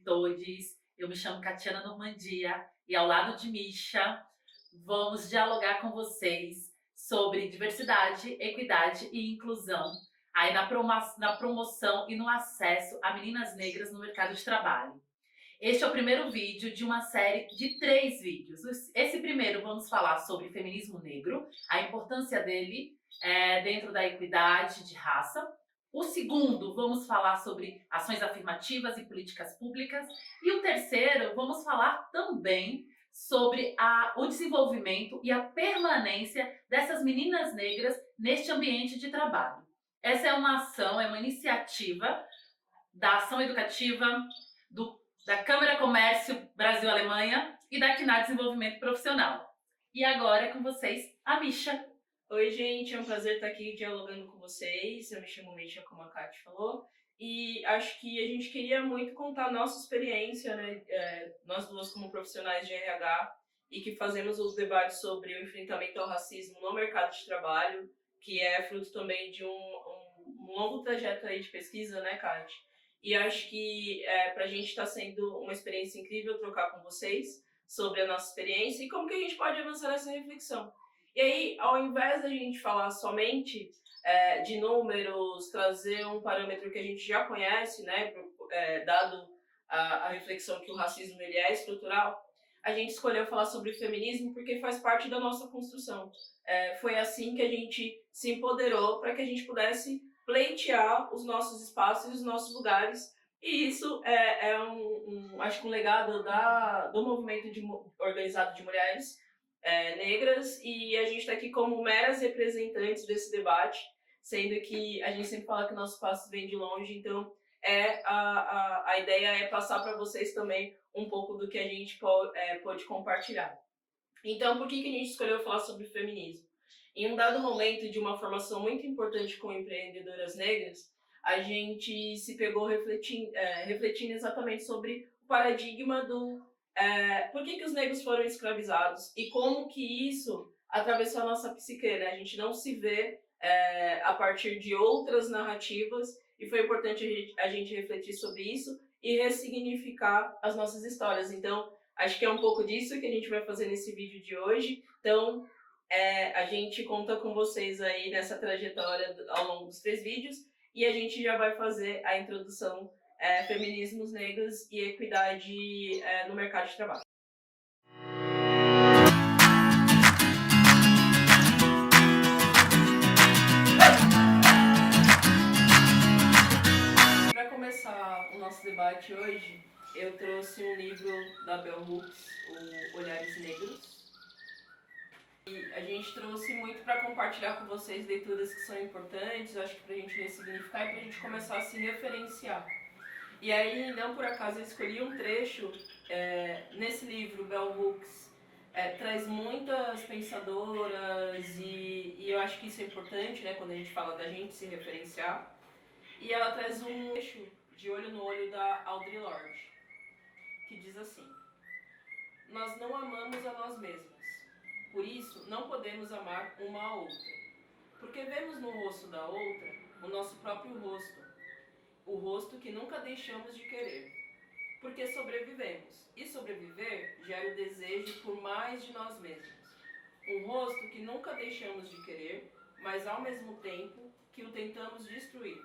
todos. Eu me chamo Catiana Normandia e ao lado de Misha vamos dialogar com vocês sobre diversidade, equidade e inclusão aí na promoção e no acesso a meninas negras no mercado de trabalho. Este é o primeiro vídeo de uma série de 3 vídeos. Esse primeiro vamos falar sobre feminismo negro, a importância dele dentro da equidade de raça. O segundo, vamos falar sobre ações afirmativas e políticas públicas. E o terceiro, vamos falar também sobre o desenvolvimento e a permanência dessas meninas negras neste ambiente de trabalho. Essa é uma ação, é uma iniciativa da Ação Educativa, da Câmara Comércio Brasil-Alemanha e da CNA Desenvolvimento Profissional. E agora é com vocês, a Misha. Oi, gente, é um prazer estar aqui dialogando com vocês. Eu me chamo Misha, como a Kate falou, e acho que a gente queria muito contar a nossa experiência, né? Nós duas como profissionais de RH e que fazemos os debates sobre o enfrentamento ao racismo no mercado de trabalho, que é fruto também de um longo trajeto aí de pesquisa, né, Kate? E acho que para a gente está sendo uma experiência incrível trocar com vocês sobre a nossa experiência e como que a gente pode avançar nessa reflexão. E aí, ao invés da gente falar somente de números, trazer um parâmetro que a gente já conhece, né, dado a reflexão que o racismo ele é estrutural, a gente escolheu falar sobre feminismo porque faz parte da nossa construção. Foi assim que a gente se empoderou para que a gente pudesse pleitear os nossos espaços e os nossos lugares. E isso acho que um legado do movimento organizado de mulheres negras, e a gente está aqui como meras representantes desse debate, sendo que a gente sempre fala que o nosso espaço vem de longe, então a ideia é passar para vocês também um pouco do que a gente pode compartilhar. Então, por que a gente escolheu falar sobre feminismo? Em um dado momento de uma formação muito importante com empreendedoras negras, a gente se pegou refletindo exatamente sobre o paradigma do por que os negros foram escravizados e como que isso atravessou a nossa psique, né? A gente não se vê a partir de outras narrativas, e foi importante a gente refletir sobre isso e ressignificar as nossas histórias. Então, acho que é um pouco disso que a gente vai fazer nesse vídeo de hoje. Então, a gente conta com vocês aí nessa trajetória ao longo dos 3 vídeos, e a gente já vai fazer a introdução feminismos negros e equidade no mercado de trabalho. Para começar o nosso debate hoje, eu trouxe um livro da Bell Hooks, o Olhares Negros. E a gente trouxe muito para compartilhar com vocês leituras que são importantes, eu acho que para a gente ressignificar e para a gente começar a se referenciar. E aí, não por acaso, eu escolhi um trecho nesse livro, Bell Hooks traz muitas pensadoras, e eu acho que isso é importante, né, quando a gente fala da gente se referenciar. E ela traz um trecho de Olho no Olho da Audre Lorde, que diz assim: nós não amamos a nós mesmas, por isso não podemos amar uma a outra, porque vemos no rosto da outra o nosso próprio rosto, o rosto que nunca deixamos de querer, porque sobrevivemos, e sobreviver gera o desejo por mais de nós mesmos. Um rosto que nunca deixamos de querer, mas ao mesmo tempo que o tentamos destruir.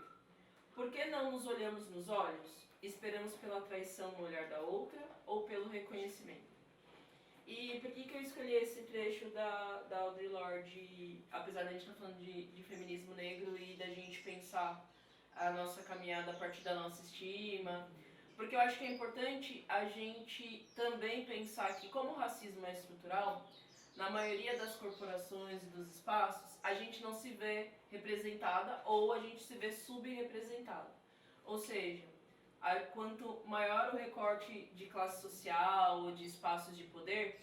Por que não nos olhamos nos olhos? Esperamos pela traição no olhar da outra ou pelo reconhecimento? E por que eu escolhi esse trecho da Audre Lorde, apesar de a gente estar falando de feminismo negro e da gente pensar a nossa caminhada a partir da nossa estima? Porque eu acho que é importante a gente também pensar que, como o racismo é estrutural, na maioria das corporações e dos espaços, a gente não se vê representada ou a gente se vê subrepresentada. Ou seja, quanto maior o recorte de classe social ou de espaços de poder,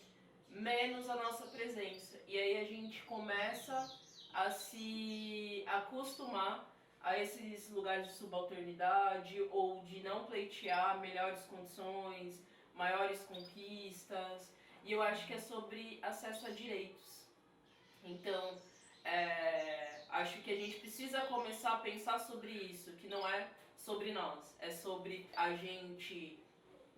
menos a nossa presença. E aí a gente começa a se acostumar a esses lugares de subalternidade ou de não pleitear melhores condições, maiores conquistas. E eu acho que é sobre acesso a direitos. Então, acho que a gente precisa começar a pensar sobre isso, que não é sobre nós, é sobre a gente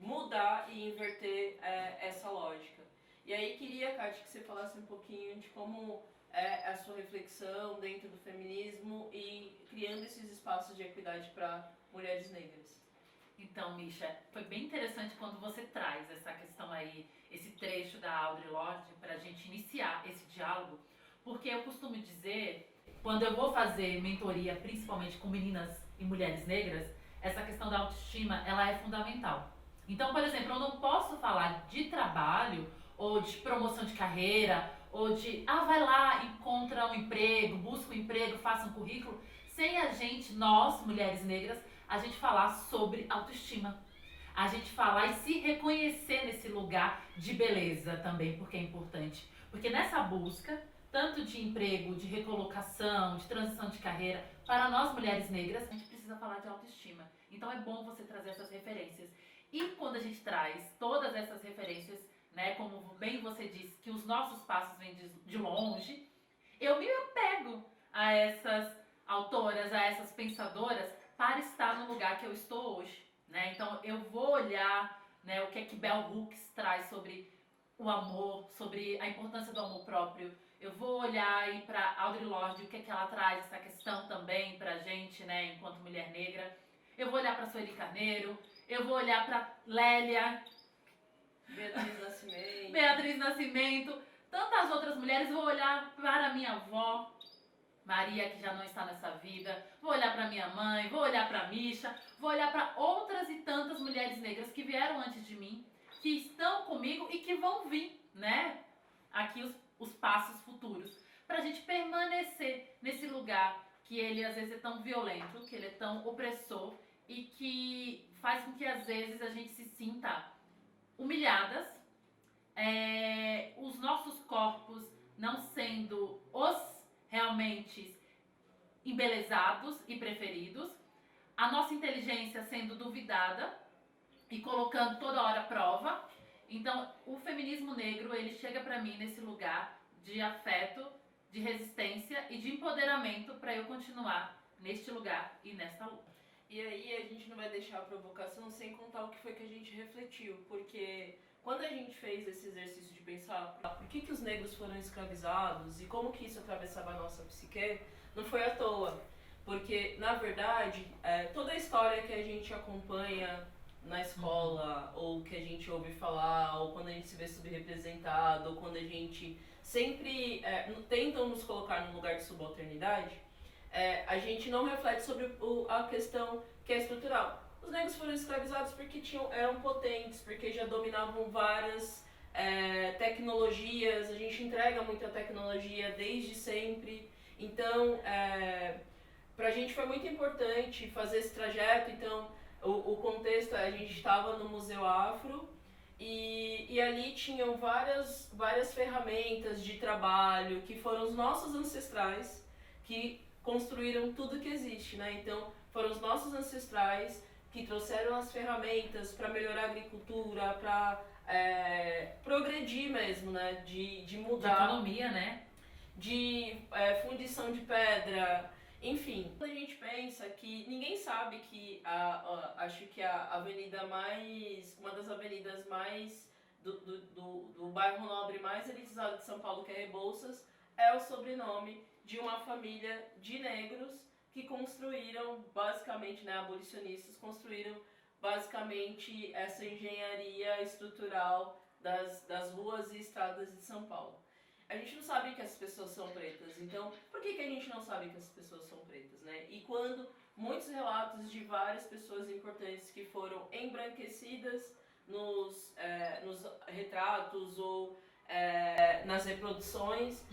mudar e inverter essa lógica. E aí queria, Kátia, que você falasse um pouquinho de como é a sua reflexão dentro do feminismo e criando esses espaços de equidade para mulheres negras. Então, Misha, foi bem interessante quando você traz essa questão aí, esse trecho da Audre Lorde, para a gente iniciar esse diálogo, porque eu costumo dizer, quando eu vou fazer mentoria, principalmente com meninas e mulheres negras, essa questão da autoestima, ela é fundamental. Então, por exemplo, eu não posso falar de trabalho, ou de promoção de carreira, ou de, vai lá, encontra um emprego, busca um emprego, faça um currículo, sem a gente, nós, mulheres negras, a gente falar sobre autoestima. A gente falar e se reconhecer nesse lugar de beleza também, porque é importante. Porque nessa busca, tanto de emprego, de recolocação, de transição de carreira, para nós mulheres negras, a gente precisa falar de autoestima. Então é bom você trazer essas referências. E quando a gente traz todas essas referências, né, como bem você disse, que os nossos passos vêm de longe, eu me apego a essas autoras, a essas pensadoras, para estar no lugar que eu estou hoje, né? Então eu vou olhar, né, o que é que Bell Hooks traz sobre o amor, sobre a importância do amor próprio. Eu vou olhar aí para Audre Lorde, o que é que ela traz essa questão também pra gente, né, enquanto mulher negra. Eu vou olhar para Sueli Carneiro, eu vou olhar para Lélia, Beatriz Nascimento, tantas outras mulheres. Vou olhar para minha avó, Maria, que já não está nessa vida, vou olhar para minha mãe, vou olhar para Misha, vou olhar para outras e tantas mulheres negras que vieram antes de mim, que estão comigo e que vão vir, né? Aqui os passos futuros, para a gente permanecer nesse lugar que ele às vezes é tão violento, que ele é tão opressor e que faz com que às vezes a gente se sinta humilhadas, os nossos corpos não sendo os realmente embelezados e preferidos, a nossa inteligência sendo duvidada e colocando toda hora à prova. Então, o feminismo negro, ele chega para mim nesse lugar de afeto, de resistência e de empoderamento para eu continuar neste lugar e nesta luta. E aí a gente não vai deixar a provocação sem contar o que foi que a gente refletiu, porque quando a gente fez esse exercício de pensar por que os negros foram escravizados e como que isso atravessava a nossa psique, não foi à toa. Porque, na verdade, toda a história que a gente acompanha na escola, ou que a gente ouve falar, ou quando a gente se vê subrepresentado, ou quando a gente sempre tentam nos colocar num lugar de subalternidade, a gente não reflete sobre a questão que é estrutural. Os negros foram escravizados porque eram potentes, porque já dominavam várias tecnologias, a gente entrega muita tecnologia desde sempre. Então, pra gente foi muito importante fazer esse trajeto. Então, o contexto a gente estava no Museu Afro e ali tinham várias ferramentas de trabalho que foram os nossos ancestrais que construíram tudo que existe, né? Então, foram os nossos ancestrais que trouxeram as ferramentas para melhorar a agricultura, para progredir mesmo, né? De mudar. De economia, né? De fundição de pedra, enfim. Quando a gente pensa que ninguém sabe que acho que uma das avenidas mais do bairro nobre mais elitizado de São Paulo, que é Rebouças, é o sobrenome de uma família de negros que construíram basicamente, né, abolicionistas, construíram basicamente essa engenharia estrutural das ruas e estradas de São Paulo. A gente não sabe que essas pessoas são pretas, então por que a gente não sabe que essas pessoas são pretas, né? E quando muitos relatos de várias pessoas importantes que foram embranquecidas nos retratos ou nas reproduções,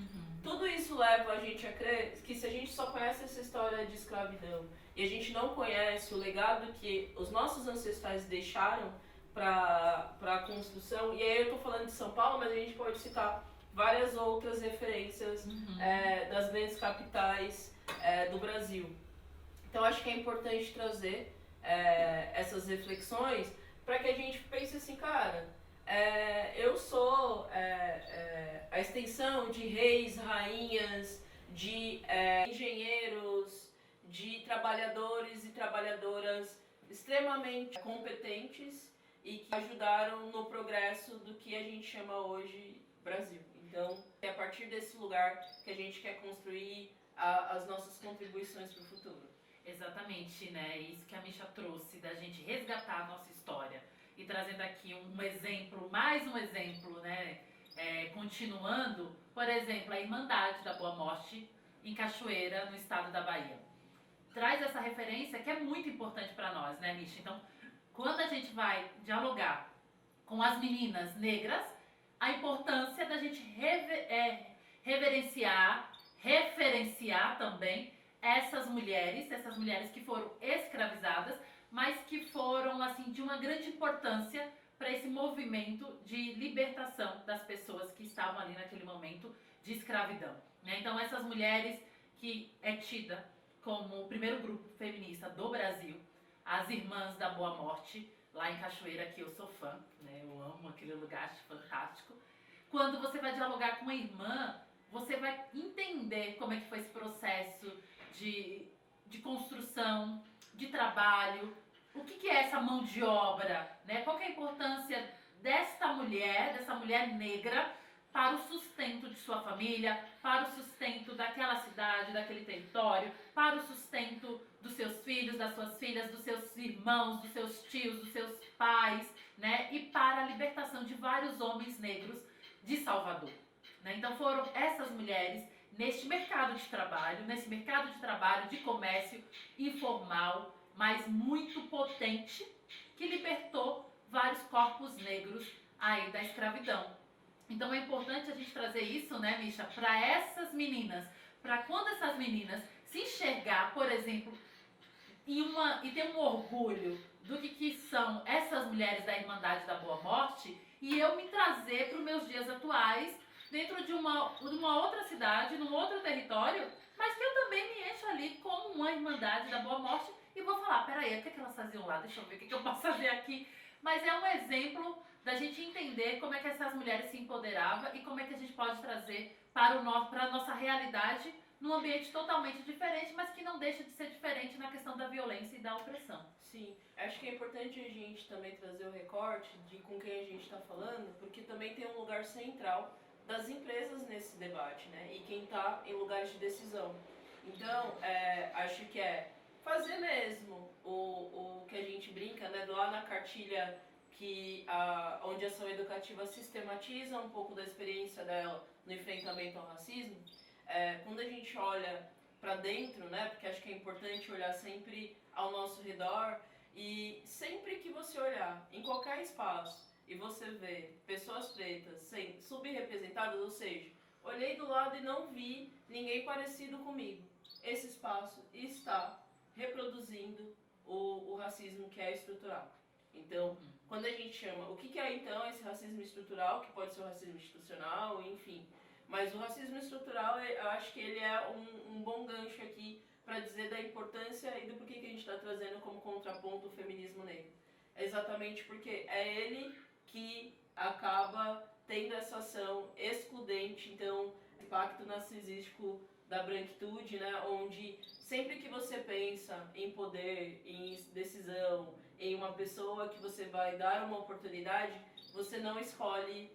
tudo isso leva a gente a crer que se a gente só conhece essa história de escravidão e a gente não conhece o legado que os nossos ancestrais deixaram para a construção, e aí eu estou falando de São Paulo, mas a gente pode citar várias outras referências das grandes capitais do Brasil. Então acho que é importante trazer essas reflexões para que a gente pense assim, cara, eu sou a extensão de reis, rainhas, de engenheiros, de trabalhadores e trabalhadoras extremamente competentes e que ajudaram no progresso do que a gente chama hoje Brasil. Então, é a partir desse lugar que a gente quer construir as nossas contribuições para o futuro. Exatamente, né? Isso que a Misha trouxe, da gente resgatar a nossa história. E trazendo aqui um exemplo, mais um exemplo, né? Continuando, por exemplo, a Irmandade da Boa Morte em Cachoeira, no estado da Bahia. Traz essa referência que é muito importante para nós, né, Misha? Então, quando a gente vai dialogar com as meninas negras, a importância da gente reverenciar, referenciar também essas mulheres que foram escravizadas, mas que foram assim de uma grande importância para esse movimento de libertação das pessoas que estavam ali naquele momento de escravidão, né? Então essas mulheres que é tida como o primeiro grupo feminista do Brasil, as Irmãs da Boa Morte, lá em Cachoeira, que eu sou fã, né? Eu amo aquele lugar, acho fantástico. Quando você vai dialogar com uma irmã, você vai entender como é que foi esse processo de construção, de trabalho, o que é essa mão de obra, né? Qual que é a importância dessa mulher negra para o sustento de sua família, para o sustento daquela cidade, daquele território, para o sustento dos seus filhos, das suas filhas, dos seus irmãos, dos seus tios, dos seus pais, né? E para a libertação de vários homens negros de Salvador, né? Então foram essas mulheres nesse mercado de trabalho, de comércio informal, mas muito potente, que libertou vários corpos negros aí da escravidão. Então é importante a gente trazer isso, né, Misha, para essas meninas, para quando essas meninas se enxergar, por exemplo, e ter um orgulho do que são essas mulheres da Irmandade da Boa Morte, e eu me trazer para os meus dias atuais, dentro de uma outra cidade, num outro território, mas que eu também me encho ali como uma Irmandade da Boa Morte e vou falar, peraí, o que elas faziam lá? Deixa eu ver o que eu posso fazer aqui. Mas é um exemplo da gente entender como é que essas mulheres se empoderavam e como é que a gente pode trazer para a nossa realidade num ambiente totalmente diferente, mas que não deixa de ser diferente na questão da violência e da opressão. Sim, acho que é importante a gente também trazer o recorte de com quem a gente está falando, porque também tem um lugar central das empresas nesse debate, né? E quem está em lugares de decisão. Então, acho que é fazer mesmo o que a gente brinca, né? Lá na cartilha onde a ação educativa sistematiza um pouco da experiência dela no enfrentamento ao racismo, quando a gente olha para dentro, né? Porque acho que é importante olhar sempre ao nosso redor e sempre que você olhar em qualquer espaço e você vê pessoas pretas sendo subrepresentadas, ou seja, olhei do lado e não vi ninguém parecido comigo. Esse espaço está reproduzindo o racismo que é estrutural. Então, quando a gente chama, o que é então esse racismo estrutural, que pode ser o racismo institucional, enfim. Mas o racismo estrutural, eu acho que ele é um bom gancho aqui para dizer da importância e do porquê que a gente está trazendo como contraponto o feminismo negro. É exatamente porque é ele que acaba tendo essa ação excludente, então, o impacto narcisístico da branquitude, né, onde sempre que você pensa em poder, em decisão, em uma pessoa que você vai dar uma oportunidade, você não escolhe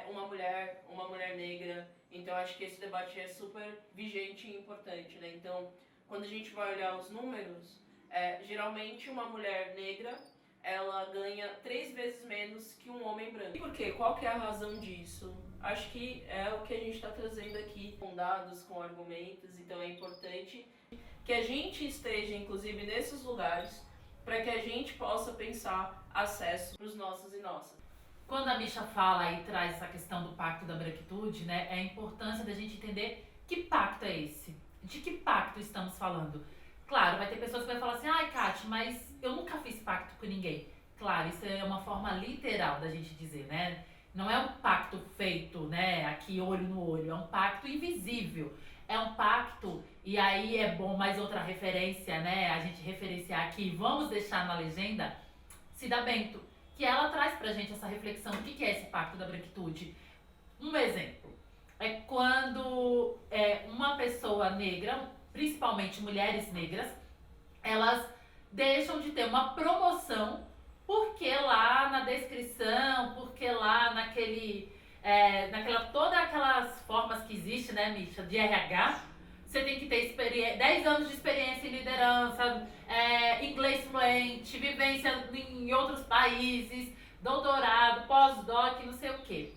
uma mulher negra. Então acho que esse debate é super vigente e importante, né? Então, quando a gente vai olhar os números, geralmente uma mulher negra ela ganha 3 vezes menos que um homem branco. E por quê? Qual que é a razão disso? Acho que é o que a gente está trazendo aqui, com dados, com argumentos, então é importante que a gente esteja, inclusive, nesses lugares, para que a gente possa pensar acesso para os nossos e nossas. Quando a Misha fala e traz essa questão do pacto da branquitude, né, é a importância da gente entender que pacto é esse, de que pacto estamos falando. Claro, vai ter pessoas que vão falar assim, ai, Kátia, mas eu nunca fiz pacto com ninguém. Claro, isso é uma forma literal da gente dizer, né? Não é um pacto feito, né, aqui olho no olho, é um pacto invisível. É um pacto, e aí é bom mais outra referência, né, a gente referenciar aqui, vamos deixar na legenda, Cida Bento, que ela traz pra gente essa reflexão, o que é esse pacto da branquitude. Um exemplo, é quando uma pessoa negra, principalmente mulheres negras, elas deixam de ter uma promoção. Por porque lá na descrição, porque lá todas aquelas formas que existem, né, Misha, de RH, você tem que ter 10 anos de experiência em liderança, inglês fluente, vivência em outros países, doutorado, pós-doc, não sei o quê.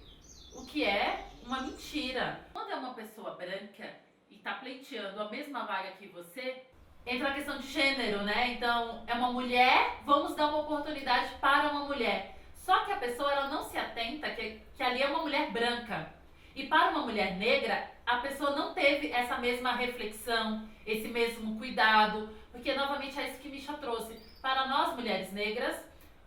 O que é uma mentira. Quando é uma pessoa branca e está pleiteando a mesma vaga que você, entra a questão de gênero, né? Então, é uma mulher, vamos dar uma oportunidade para uma mulher. Só que a pessoa ela não se atenta que ali é uma mulher branca. E para uma mulher negra, a pessoa não teve essa mesma reflexão, esse mesmo cuidado, porque novamente é isso que Misha trouxe. Para nós mulheres negras,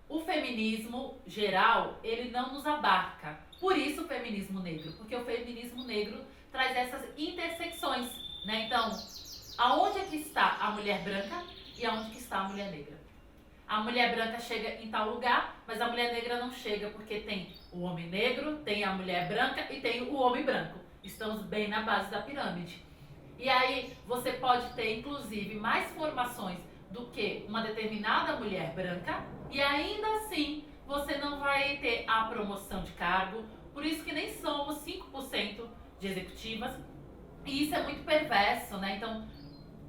o feminismo geral, ele não nos abarca. Por isso o feminismo negro, porque o feminismo negro traz essas intersecções, né? Então, aonde é que está a mulher branca e aonde que está a mulher negra? A mulher branca chega em tal lugar, mas a mulher negra não chega, porque tem o homem negro, tem a mulher branca e tem o homem branco. Estamos bem na base da pirâmide. E aí você pode ter, inclusive, mais formações do que uma determinada mulher branca e ainda assim você não vai ter a promoção de cargo. Por isso que nem somos 5% de executivas. E isso é muito perverso, né? Então,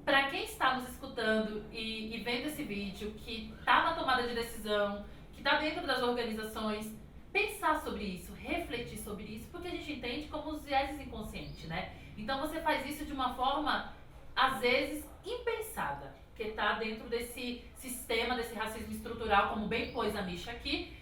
para quem está nos escutando e vendo esse vídeo, que está na tomada de decisão, que está dentro das organizações, pensar sobre isso, refletir sobre isso, porque a gente entende como os vieses inconscientes, né? Então você faz isso de uma forma, às vezes, impensada, porque está dentro desse sistema, desse racismo estrutural, como bem pôs a Misha aqui.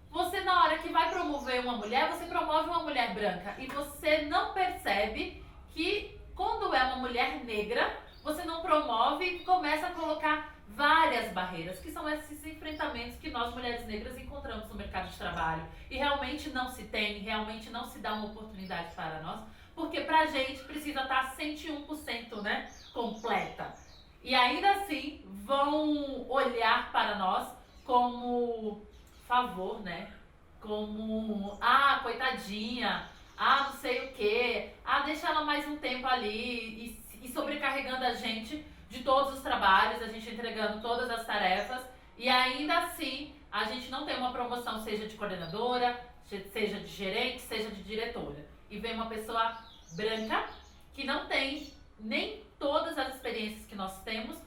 Você, na hora que vai promover uma mulher, você promove uma mulher branca e você não percebe que quando é uma mulher negra, você não promove e começa a colocar várias barreiras, que são esses enfrentamentos que nós mulheres negras encontramos no mercado de trabalho. E realmente não se tem, realmente não se dá uma oportunidade para nós, porque pra gente precisa estar 101%, né, completa. E ainda assim vão olhar para nós como favor, né? Como, coitadinha, não sei o quê, deixa ela mais um tempo ali e sobrecarregando a gente de todos os trabalhos, a gente entregando todas as tarefas e ainda assim a gente não tem uma promoção, seja de coordenadora, seja de gerente, seja de diretora. E vem uma pessoa branca que não tem nem todas as experiências que nós temos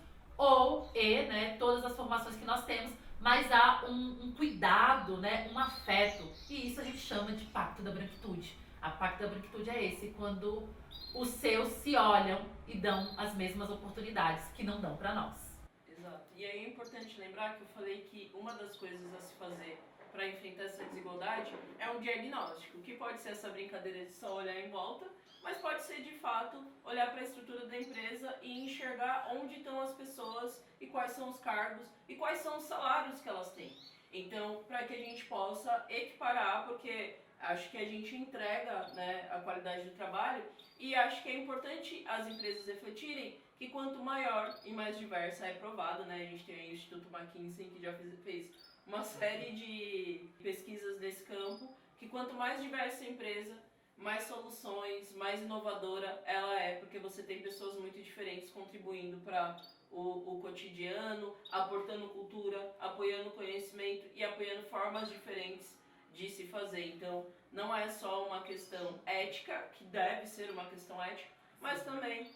né, todas as formações que nós temos, mas há um cuidado, né, um afeto. E isso a gente chama de pacto da branquitude. A pacto da branquitude é esse, quando os seus se olham e dão as mesmas oportunidades que não dão para nós. Exato. E aí é importante lembrar que eu falei que uma das coisas a se fazer para enfrentar essa desigualdade é um diagnóstico, que pode ser essa brincadeira de só olhar em volta, mas pode ser de fato olhar para a estrutura da empresa e enxergar onde estão as pessoas e quais são os cargos e quais são os salários que elas têm. Então, para que a gente possa equiparar, porque acho que a gente entrega, né, a qualidade do trabalho, e acho que é importante as empresas refletirem que quanto maior e mais diversa é provado, né, a gente tem aí o Instituto McKinsey que já fez uma série de pesquisas nesse campo, que quanto mais diversa a empresa, mais soluções, mais inovadora ela é, porque você tem pessoas muito diferentes contribuindo para o cotidiano, aportando cultura, apoiando conhecimento e apoiando formas diferentes de se fazer. Então, não é só uma questão ética, que deve ser uma questão ética, mas também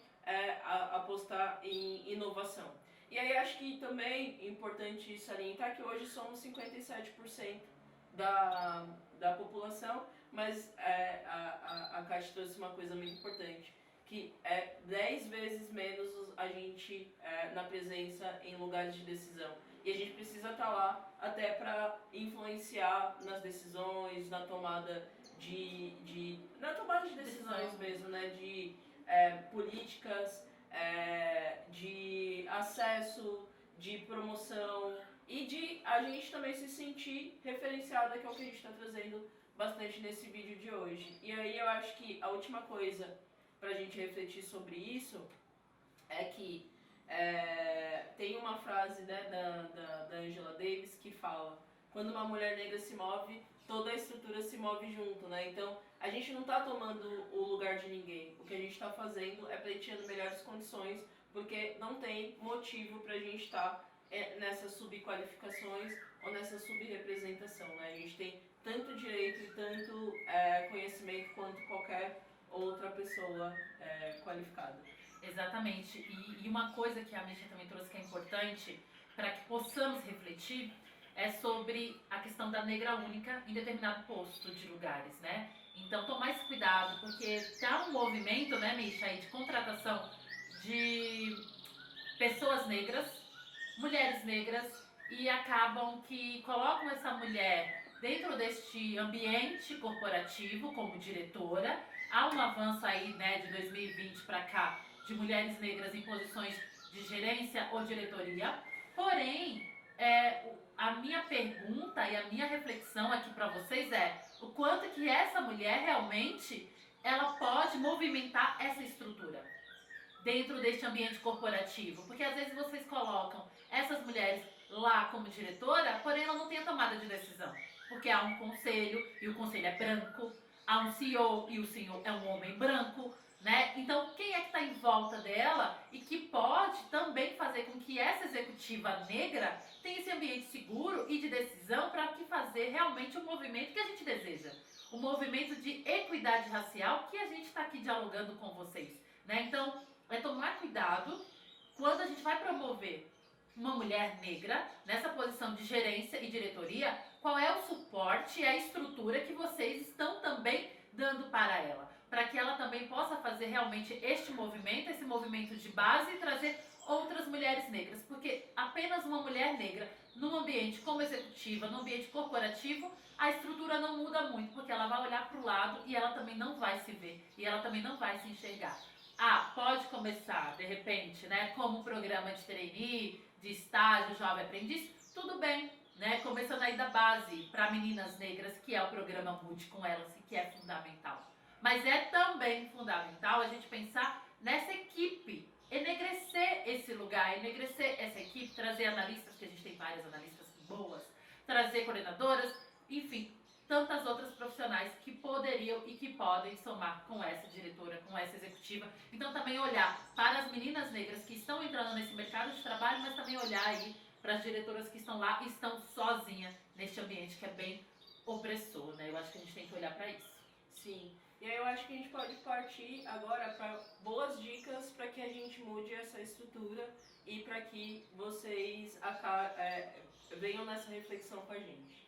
apostar em inovação. E aí acho que também é importante salientar que hoje somos 57% da população, mas a Kátia trouxe uma coisa muito importante, que é 10 vezes menos a gente na presença em lugares de decisão. E a gente precisa estar lá até para influenciar nas decisões, na tomada de decisões mesmo, né? De políticas, de acesso, de promoção e de a gente também se sentir referenciada, que é o que a gente está trazendo bastante nesse vídeo de hoje. E aí eu acho que a última coisa para a gente refletir sobre isso é que tem uma frase, né, da Angela Davis que fala: quando uma mulher negra se move, toda a estrutura se move junto, né? Então a gente não está tomando o lugar de ninguém. O que a gente está fazendo é pleiteando melhores condições, porque não tem motivo para a gente estar nessas subqualificações ou nessa subrepresentação, né? A gente tem tanto direito e tanto conhecimento quanto qualquer outra pessoa qualificada. Exatamente. E uma coisa que a Misha também trouxe que é importante para que possamos refletir é sobre a questão da negra única em determinado posto de lugares, né? Então, tomar esse cuidado, porque tá um movimento, né, Misha, aí de contratação de pessoas negras, mulheres negras, e acabam que colocam essa mulher dentro deste ambiente corporativo como diretora. Há um avanço aí, né, de 2020 para cá, de mulheres negras em posições de gerência ou diretoria. Porém, a minha pergunta e a minha reflexão aqui para vocês é o quanto que essa mulher realmente ela pode movimentar essa estrutura dentro deste ambiente corporativo. Porque às vezes vocês colocam essas mulheres lá como diretora, porém ela não tem a tomada de decisão. Porque há um conselho e o conselho é branco, há um CEO e o CEO é um homem branco, né? Então quem é que está em volta dela e que pode também fazer com que essa executiva negra tenha esse ambiente seguro e de decisão para que fazer realmente o movimento que a gente deseja. O movimento de equidade racial que a gente está aqui dialogando com vocês, né? Então, é tomar cuidado quando a gente vai promover uma mulher negra nessa posição de gerência e diretoria, qual é o suporte e a estrutura que vocês estão também dando para ela, para que ela também possa fazer realmente este movimento, esse movimento de base e trazer outras mulheres negras, porque apenas uma mulher negra num ambiente como executiva, num ambiente corporativo, a estrutura não muda muito, porque ela vai olhar para o lado e ela também não vai se ver, e ela também não vai se enxergar. Pode começar, de repente, né, como um programa de trainee, de estágio, jovem aprendiz, tudo bem, né, começando aí da base para meninas negras, que é o programa Mude com Elas, que é fundamental. Mas é também fundamental a gente pensar nessa equipe, enegrecer esse lugar, enegrecer essa equipe, trazer analistas, que a gente tem várias analistas boas, trazer coordenadoras, enfim, tantas outras profissionais que poderiam e que podem somar com essa diretora, com essa executiva. Então também olhar para as meninas negras que estão entrando nesse mercado de trabalho, mas também olhar aí para as diretoras que estão lá e estão sozinhas neste ambiente que é bem opressor, né? Eu acho que a gente tem que olhar para isso. Sim. E aí eu acho que a gente pode partir agora para boas dicas para que a gente mude essa estrutura e para que vocês venham nessa reflexão com a gente.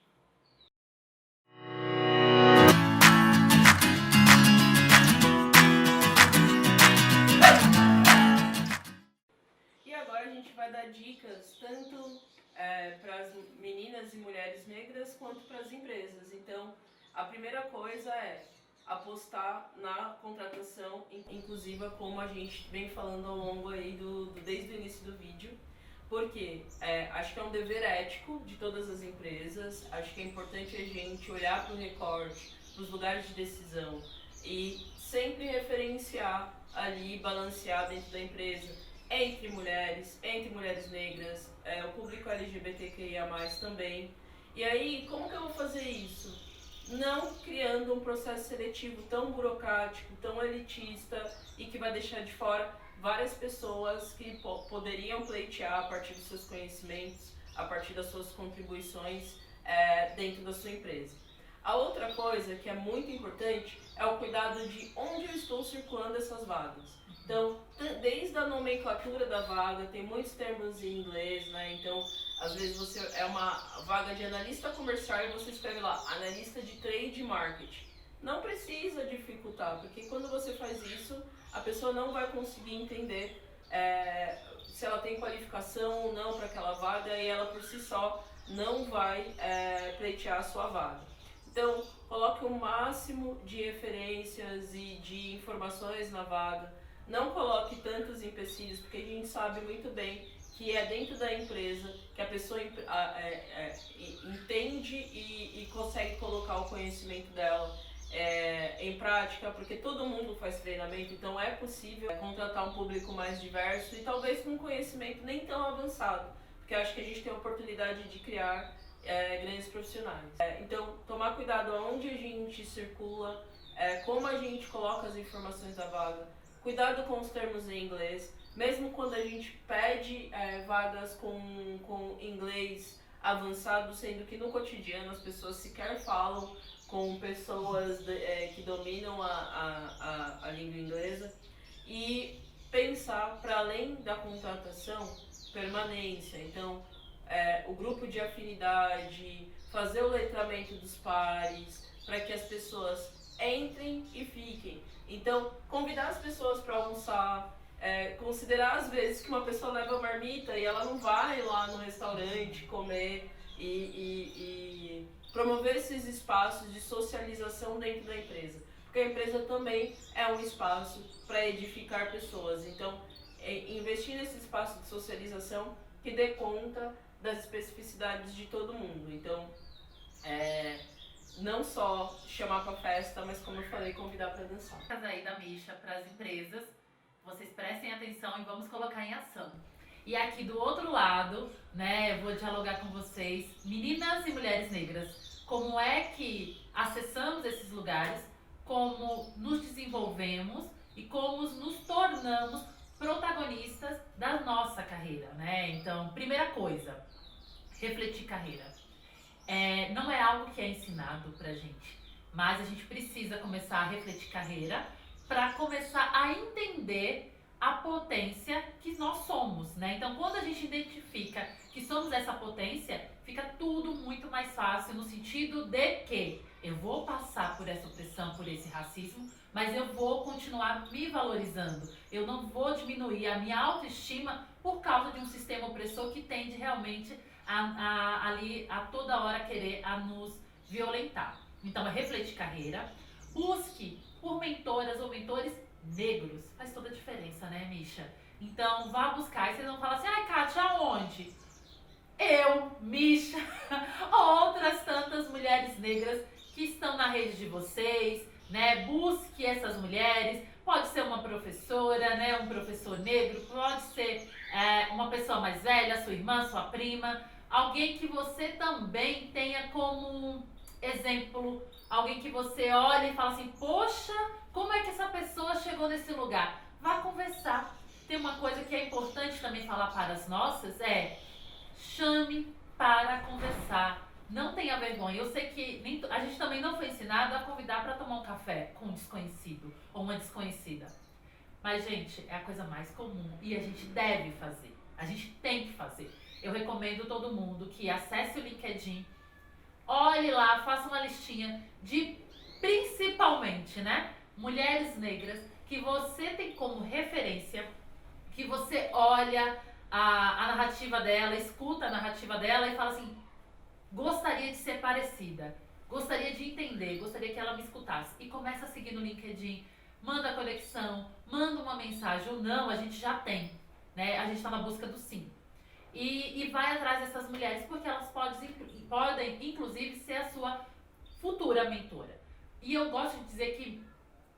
E agora a gente vai dar dicas tanto para as meninas e mulheres negras quanto para as empresas. Então, a primeira coisa é apostar na contratação inclusiva, como a gente vem falando ao longo aí desde o início do vídeo, porque acho que é um dever ético de todas as empresas, acho que é importante a gente olhar para o recorte, para os lugares de decisão e sempre referenciar ali, balancear dentro da empresa entre mulheres negras, o público LGBTQIA+, também. E aí, como que eu vou fazer isso? Não criando um processo seletivo tão burocrático, tão elitista e que vai deixar de fora várias pessoas que poderiam pleitear a partir dos seus conhecimentos, a partir das suas contribuições dentro da sua empresa. A outra coisa que é muito importante é o cuidado de onde eu estou circulando essas vagas. Então, desde a nomenclatura da vaga, tem muitos termos em inglês, né? Então, às vezes você é uma vaga de analista comercial e você escreve lá, analista de trade marketing. Não precisa dificultar, porque quando você faz isso, a pessoa não vai conseguir entender se ela tem qualificação ou não para aquela vaga e ela por si só não vai pleitear a sua vaga. Então, coloque o máximo de referências e de informações na vaga. Não coloque tantos empecilhos, porque a gente sabe muito bem que é dentro da empresa que a pessoa entende e consegue colocar o conhecimento dela em prática, porque todo mundo faz treinamento, então é possível contratar um público mais diverso e talvez com um conhecimento nem tão avançado, porque acho que a gente tem a oportunidade de criar grandes profissionais. Então, tomar cuidado aonde a gente circula, como a gente coloca as informações da vaga, cuidado com os termos em inglês, mesmo quando a gente pede vagas com inglês avançado, sendo que no cotidiano as pessoas sequer falam com pessoas que dominam a língua inglesa, e pensar para além da contratação, permanência. Então, o grupo de afinidade, fazer o letramento dos pares, para que as pessoas entrem e fiquem. Então, convidar as pessoas para almoçar, considerar às vezes que uma pessoa leva marmita e ela não vai lá no restaurante comer, e promover esses espaços de socialização dentro da empresa. Porque a empresa também é um espaço para edificar pessoas. Então, investir nesse espaço de socialização que dê conta das especificidades de todo mundo. Então, não só chamar para festa, mas como eu falei, convidar para dançar. Aí da Misha para as empresas, vocês prestem atenção e vamos colocar em ação. E aqui do outro lado, né, eu vou dialogar com vocês, meninas e mulheres negras, como é que acessamos esses lugares, como nos desenvolvemos e como nos tornamos protagonistas da nossa carreira, né? Então, primeira coisa, refletir carreira. Não é algo que é ensinado pra gente, mas a gente precisa começar a refletir carreira para começar a entender a potência que nós somos, né? Então, quando a gente identifica que somos essa potência, fica tudo muito mais fácil, no sentido de que eu vou passar por essa opressão, por esse racismo, mas eu vou continuar me valorizando. Eu não vou diminuir a minha autoestima por causa de um sistema opressor que tende realmente a toda hora querer nos violentar. Então, é refletir carreira. Busque por mentoras ou mentores negros. Faz toda a diferença, né, Misha? Então, vá buscar. E vocês vão falar assim, ai, Kátia, aonde? Eu, Misha, outras tantas mulheres negras que estão na rede de vocês, né? Busque essas mulheres. Pode ser uma professora, né? Um professor negro. Pode ser uma pessoa mais velha, sua irmã, sua prima. Alguém que você também tenha como exemplo. Alguém que você olha e fala assim, poxa, como é que essa pessoa chegou nesse lugar? Vá conversar. Tem uma coisa que é importante também falar para as nossas, chame para conversar. Não tenha vergonha. Eu sei que a gente também não foi ensinado a convidar para tomar um café com um desconhecido ou uma desconhecida. Mas, gente, é a coisa mais comum e a gente deve fazer. A gente tem que fazer. Eu recomendo todo mundo que acesse o LinkedIn, olhe lá, faça uma listinha de, principalmente, né, mulheres negras que você tem como referência, que você olha a narrativa dela, escuta a narrativa dela e fala assim, gostaria de ser parecida, gostaria de entender, gostaria que ela me escutasse. E começa a seguir no LinkedIn, manda a conexão, manda uma mensagem. O não a gente já tem, né? A gente está na busca do sim. E vai atrás dessas mulheres, porque elas podem, inclusive, ser a sua futura mentora. E eu gosto de dizer que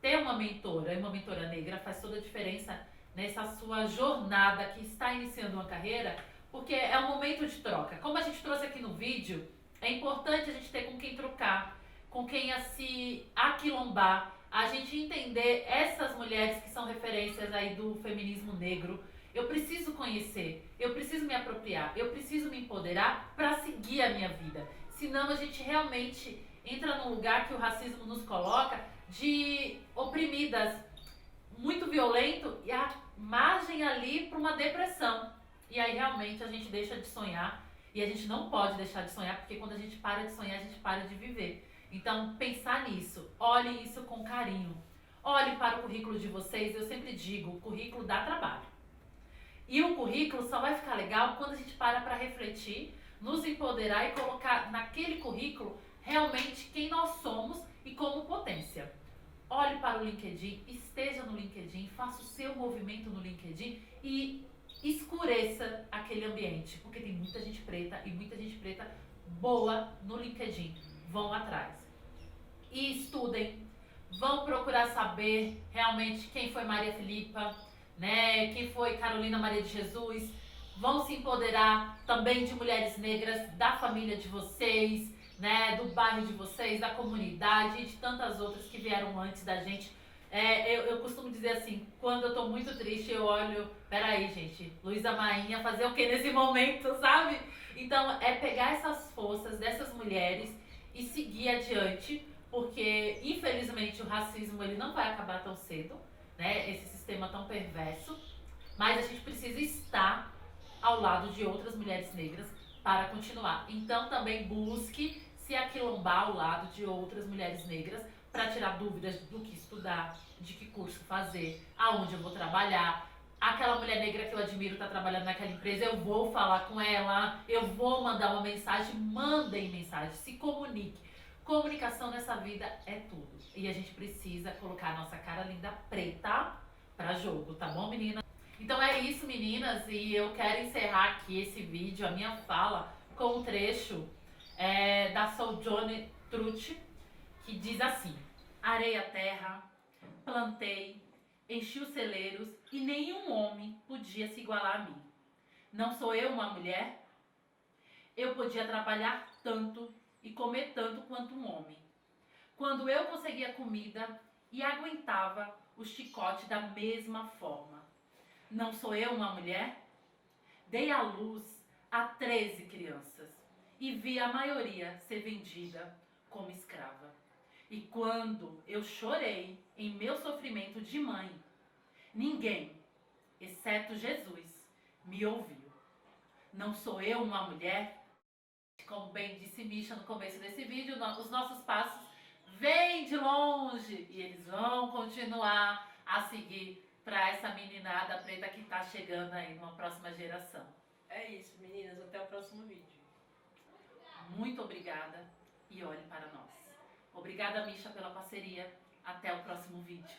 ter uma mentora e uma mentora negra faz toda a diferença nessa sua jornada que está iniciando uma carreira, porque é um momento de troca. Como a gente trouxe aqui no vídeo, é importante a gente ter com quem trocar, com quem se aquilombar, a gente entender essas mulheres que são referências aí do feminismo negro. Eu preciso conhecer, eu preciso me apropriar, eu preciso me empoderar para seguir a minha vida. Senão a gente realmente entra num lugar que o racismo nos coloca de oprimidas, muito violento, e a margem ali para uma depressão. E aí realmente a gente deixa de sonhar, e a gente não pode deixar de sonhar, porque quando a gente para de sonhar, a gente para de viver. Então, pensar nisso, olhem isso com carinho. Olhem para o currículo de vocês, eu sempre digo, o currículo dá trabalho. E o currículo só vai ficar legal quando a gente para refletir, nos empoderar e colocar naquele currículo realmente quem nós somos e como potência. Olhe para o LinkedIn, esteja no LinkedIn, faça o seu movimento no LinkedIn e escureça aquele ambiente, porque tem muita gente preta e muita gente preta boa no LinkedIn. Vão atrás. E estudem, vão procurar saber realmente quem foi Maria Filipa, né? Quem foi Carolina Maria de Jesus. Vão se empoderar também de mulheres negras da família de vocês, né? Do bairro de vocês, da comunidade e de tantas outras que vieram antes da gente Eu costumo dizer assim, quando eu tô muito triste, eu olho, peraí, gente, Luísa Mainha fazer o que nesse momento, sabe? Então, é pegar essas forças dessas mulheres e seguir adiante, porque infelizmente o racismo ele não vai acabar tão cedo, né? Esse sistema tão perverso, mas a gente precisa estar ao lado de outras mulheres negras para continuar. Então também busque se aquilombar ao lado de outras mulheres negras para tirar dúvidas do que estudar, de que curso fazer, aonde eu vou trabalhar. Aquela mulher negra que eu admiro está trabalhando naquela empresa, eu vou falar com ela, eu vou mandar uma mensagem, mandem mensagem, se comunique. Comunicação nessa vida é tudo. E a gente precisa colocar a nossa cara linda preta para jogo, tá bom, menina? Então é isso, meninas, e eu quero encerrar aqui esse vídeo, a minha fala, com um trecho da Sojourner Truth, que diz assim: arei a terra, plantei, enchi os celeiros e nenhum homem podia se igualar a mim. Não sou eu uma mulher? Eu podia trabalhar tanto e comer tanto quanto um homem. Quando eu conseguia comida e aguentava o chicote da mesma forma. Não sou eu uma mulher? Dei à luz a 13 crianças e vi a maioria ser vendida como escrava. E quando eu chorei em meu sofrimento de mãe, ninguém, exceto Jesus, me ouviu. Não sou eu uma mulher? Como bem disse Misha no começo desse vídeo, os nossos passos vêm de longe e eles vão continuar a seguir para essa meninada preta que tá chegando aí numa próxima geração. É isso, meninas. Até o próximo vídeo. Muito obrigada e olhe para nós. Obrigada, Misha, pela parceria. Até o próximo vídeo.